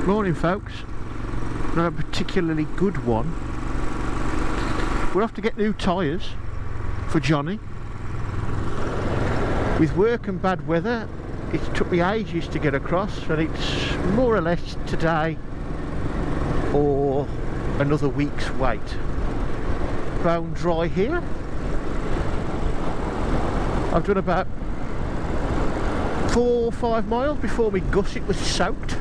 Morning folks, not a particularly good one. We're off to get new tyres for Johnny. With work and bad weather, it took me ages to get across, and it's more or less today or another week's wait. Bone dry here. I've done about 4 or 5 miles before my gusset was soaked.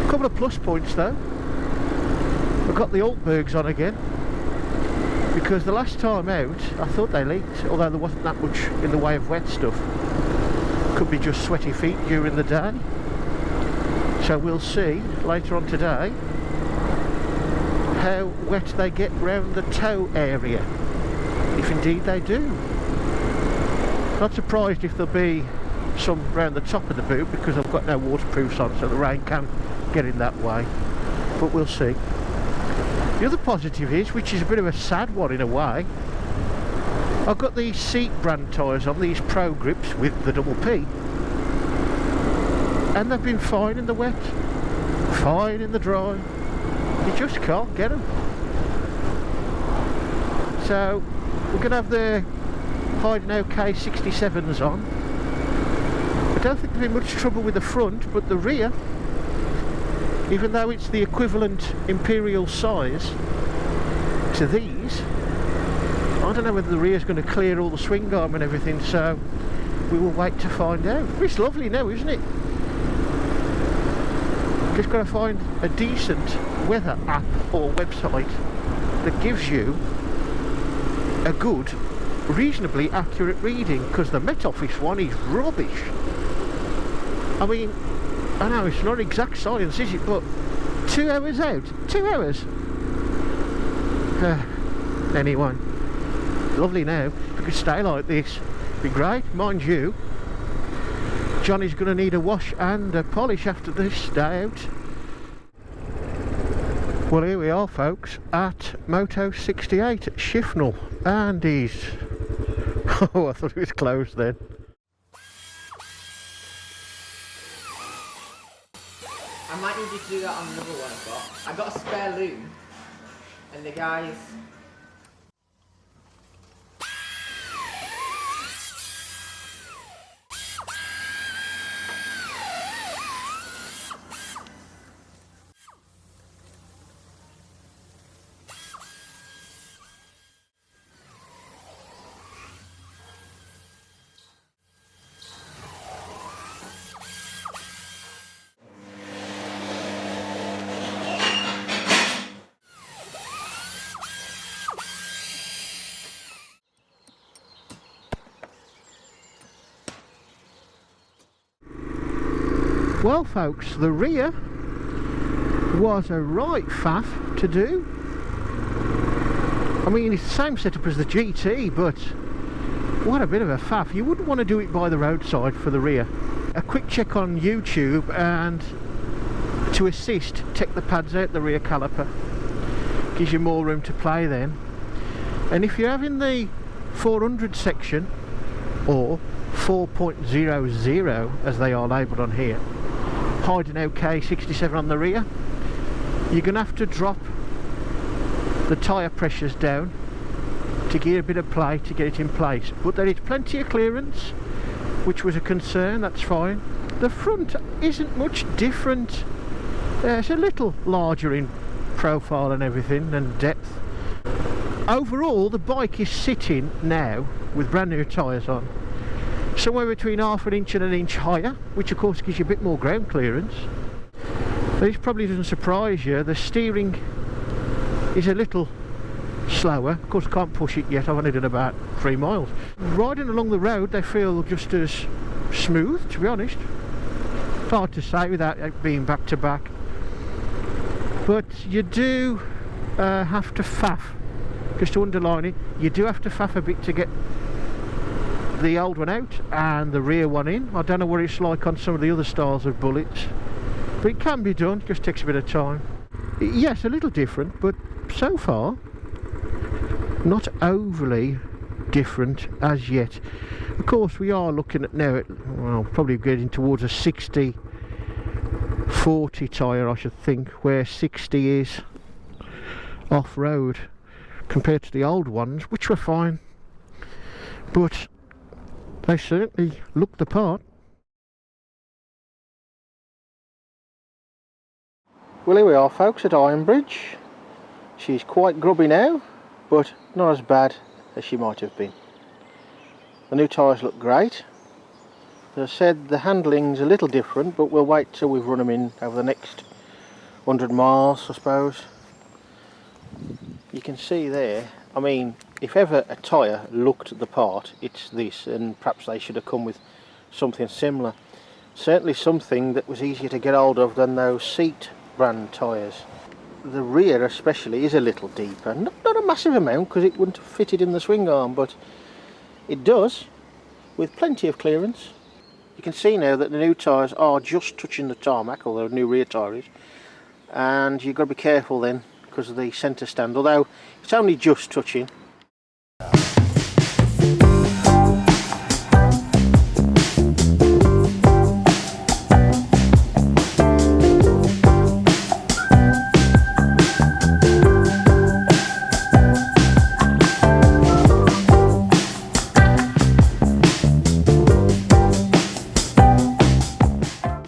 A couple of plus points though. I've got the Altbergs on again, because the last time out I thought they leaked, although there wasn't that much in the way of wet stuff. Could be just sweaty feet during the day. So we'll see later on today how wet they get round the toe area, if indeed they do. Not surprised if there'll be some round the top of the boot, because I've got no waterproofs on, so the rain can get in that way, but we'll see. The other positive is, which is a bit of a sad one in a way, I've got these CEAT brand tyres on, these Pro Gripps with the double P, and they've been fine in the wet, fine in the dry. You just can't get them. So we're going to have the Hiding OK 67s on. I don't think there'll be much trouble with the front, but the rear, even though it's the equivalent imperial size to these, I don't know whether the rear's going to clear all the swing arm and everything, so we will wait to find out. It's lovely now, isn't it? Just got to find a decent weather app or website that gives you a good, reasonably accurate reading, because the Met Office one is rubbish. I mean, I know it's not exact science, is it? But 2 hours out, 2 hours. Anyway, lovely now. If we could stay like this, it'd be great. Mind you, Johnny's going to need a wash and a polish after this day out. Well, here we are folks at Moto 68 at Shifnal, and he's oh, I thought it was closed then. I might need you to do that on another one I've got a spare loom, and the guys... Well folks, the rear was a right faff to do. I mean, it's the same setup as the GT, but what a bit of a faff. You wouldn't want to do it by the roadside for the rear. A quick check on YouTube, and to assist, take the pads out the rear caliper. Gives you more room to play then. And if you're having the 400 section, or 4.00 as they are labelled on here, Hiding OK 67 on the rear, you're going to have to drop the tyre pressures down to get a bit of play to get it in place. But there is plenty of clearance, which was a concern. That's fine. The front isn't much different. It's a little larger in profile and everything, and depth. Overall, the bike is sitting now with brand new tyres on somewhere between ½ an inch and an inch higher, which of course gives you a bit more ground clearance. This probably doesn't surprise you. The steering is a little slower. Of course I can't push it yet, I've only done about 3 miles. Riding along the road they feel just as smooth, to be honest. It's hard to say without it being back to back, but you do have to faff, just to underline it, you do have to faff a bit to get the old one out and the rear one in. I don't know what it's like on some of the other styles of bullets, but it can be done, just takes a bit of time. Yes, a little different, but so far not overly different as yet. Of course we are looking at now, well, probably getting towards a 60 40 tyre, I should think, where 60 is off-road, compared to the old ones, which were fine, but they certainly look the part. Well, here we are, folks, at Ironbridge. She's quite grubby now, but not as bad as she might have been. The new tyres look great. As I said, the handling's a little different, but we'll wait till we've run them in over the next 100 miles, I suppose. You can see there, I mean, if ever a tyre looked the part, it's this, and perhaps they should have come with something similar. Certainly something that was easier to get hold of than those CEAT brand tyres. The rear especially is a little deeper, not a massive amount because it wouldn't have fitted in the swing arm, but it does, with plenty of clearance. You can see now that the new tyres are just touching the tarmac, or the new rear tyres, and you've got to be careful then because of the centre stand, although it's only just touching.